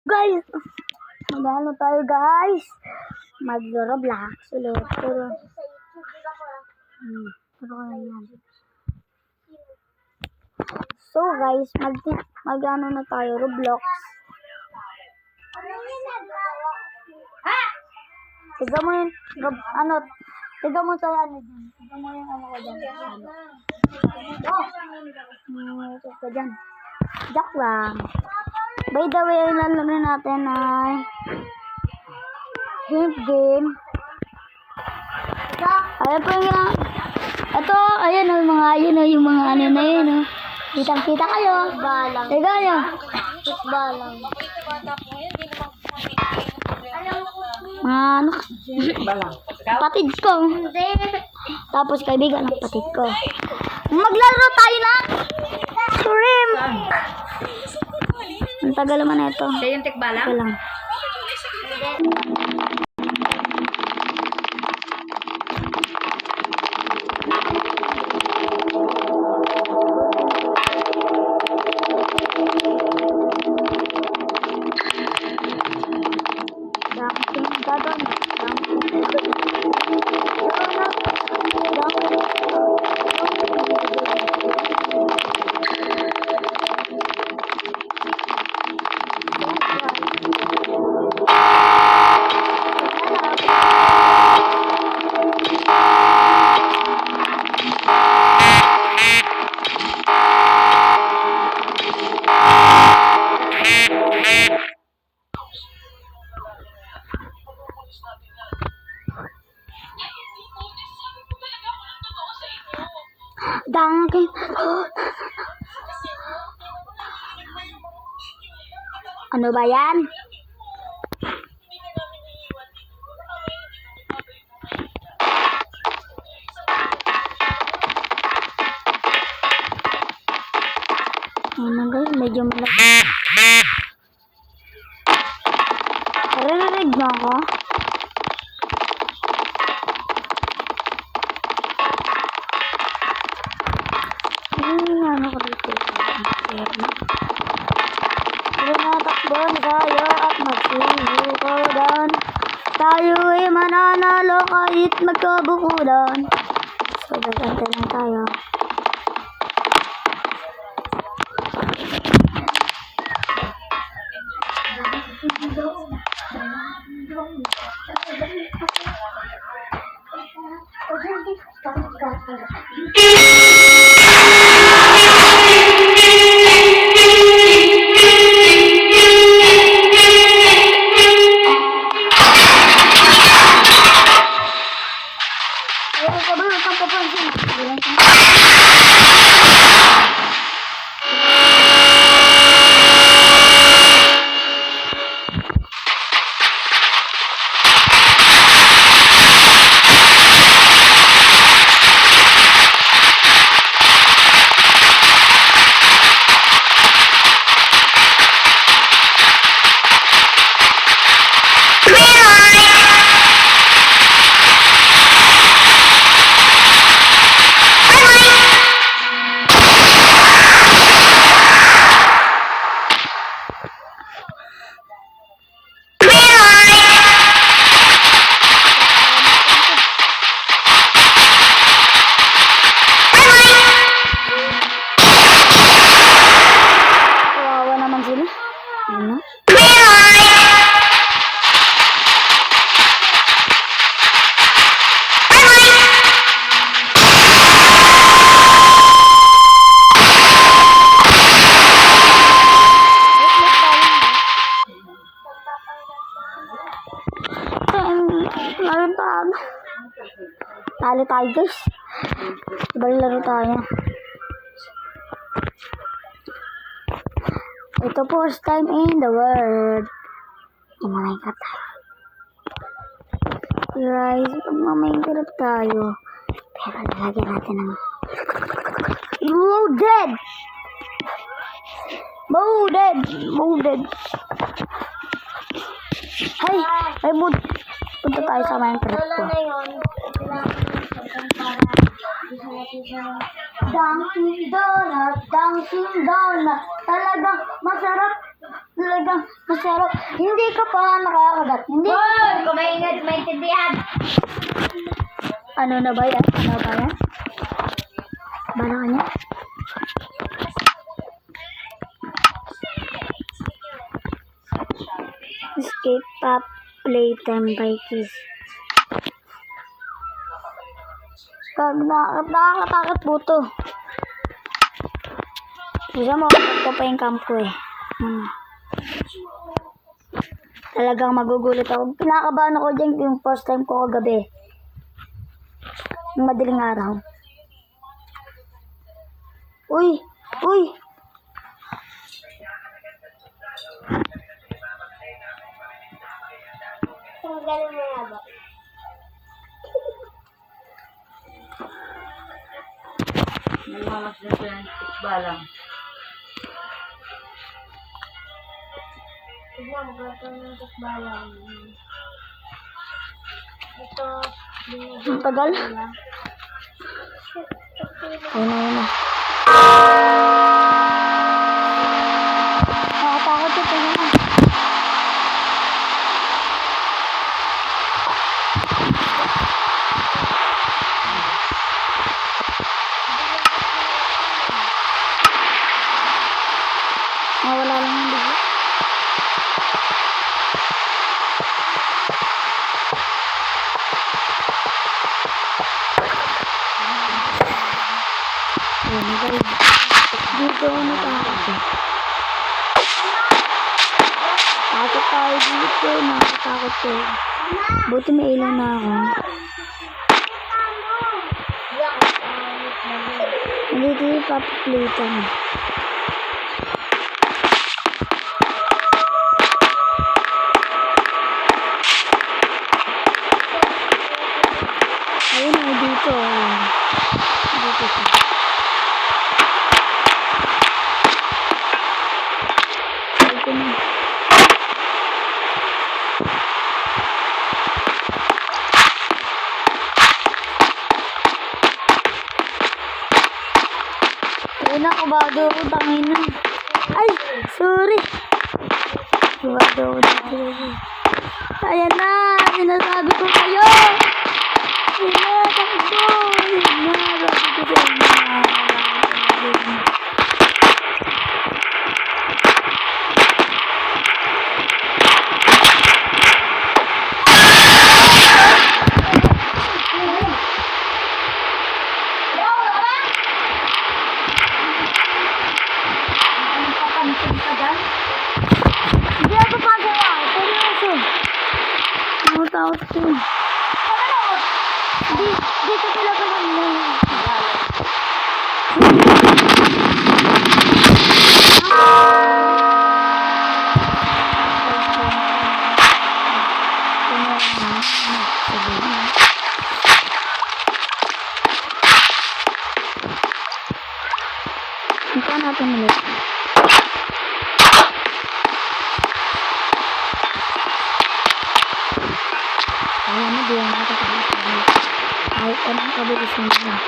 Guys, mag-ano tayo guys? Mag-Roblox ulit. Pero yan. So guys, mag-ano na tayo, Roblox. Tiga mo yun, tiga mo sa ano dyan. Tiga mo yung ano ko dyan. Ito dyan. Joke lang. By the way, lalaro natin ay game. Ayan po yung ito, ayan o, yung mga ano na yun o. Kitang-kita kayo. Balang. Teka nyo. Balang. Ano? Patid ko. Tapos kaibigan ng patid ko. Maglaro tayo na shrimp. Ang tagal naman na ito. Siya yung tikbalang? Ito lang. Dangkin. Ano ba yan? Ano guys, medyo malaki. Narinig mo ako? Ano ko dito? Natakbon tayo at magsusukodan. Tayo'y mananalo kahit magkabukulan. So, gagante lang tayo. Talo tayo guys. Laro tayo. Ito first time in the world. Maminecraft tayo. Guys, maminecraft tayo. Pero lalagyan natin ng loaded. Ay, punta tayo sa Minecraft ko. Dunkin' Donut, talagang masarap talagang masarap. Hindi ka pa nakakagat. Hindi. Hoy! Kung maintindihan. Ano na ba yan? Ano ba yan? Bala ka niya? Escape Pop Playtime by Kiss. Nakakatakot po to. Gusto mo, ko pa yung camp ko eh. Talagang magugulat ako. Pinakabahan ako dyan yung first time ko kagabi. Yung madaling araw. Uy! Uy! Ang galing mo nga ba? Nagmamas na siya ng balang. Tignan mo, gato ng tukbalang. Ito, ang tagal? Ayun na. Nakatakot ito naman. Wala lang yung bigla. Ayan, guys. Dito ako natakot. Takot tayo dito. Nakatakot ko. Buti may ilaw na ako. Nandito yung papaplitan. Ayun na dito. Dito siya. Dito na. Ayun na, kabado ko. Tangin na. Ay! Sorry. Kabado ko dito. Ayan na! Sinasabi ko kayo! Ayan na! Takbo! Ayan na! Sabi ko sa inyo. Hindi ako pagawa. Seryoso. Nakakot ko. Di ko talaga mag-name. Ito natin ulit. Ayan na, di yan nakakatakas. Kahit anong kabilisan nila.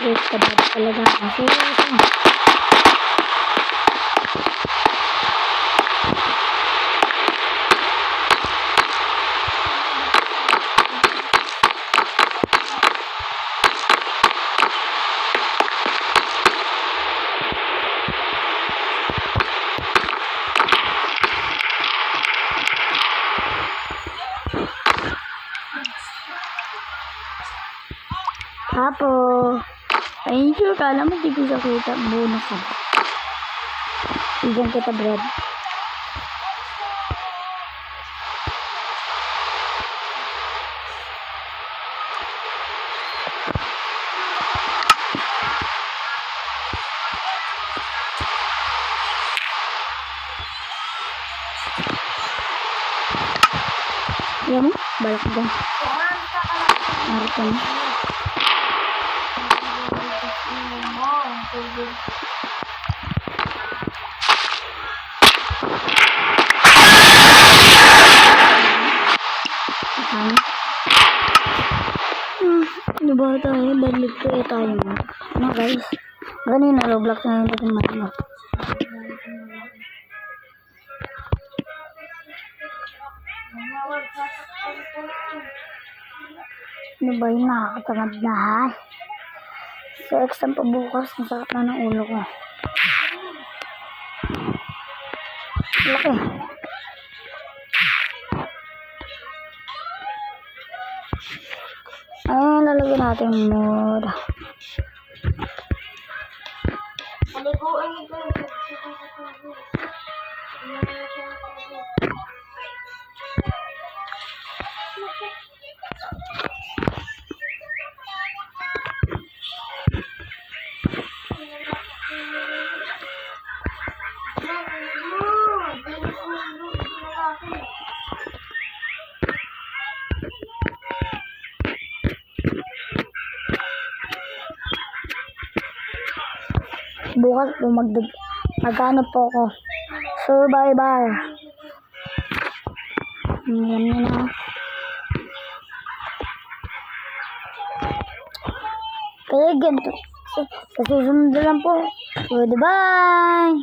Wait, kabado talaga ako. Seryoso. Apo. Ayun sure, kala mo di ko siya kita. Bonus ka. Bigyan kita bread. Yan mo? Balak dyan. Narito na. Ano ba tayo? Balik kaya tayo mo. Ano guys? Ganun na Roblox na yun natin matulog. Ano ba yun? Nakakatamad na ha? Sa exam pa bukas, nasakit na ng ulo ko. Laki. Ayun, lalagyan natin yung mood. Bukas po maghanap po ako. Survivor. Ayan nyo na. Kaya ganito. Sa susunod lang po. Goodbye.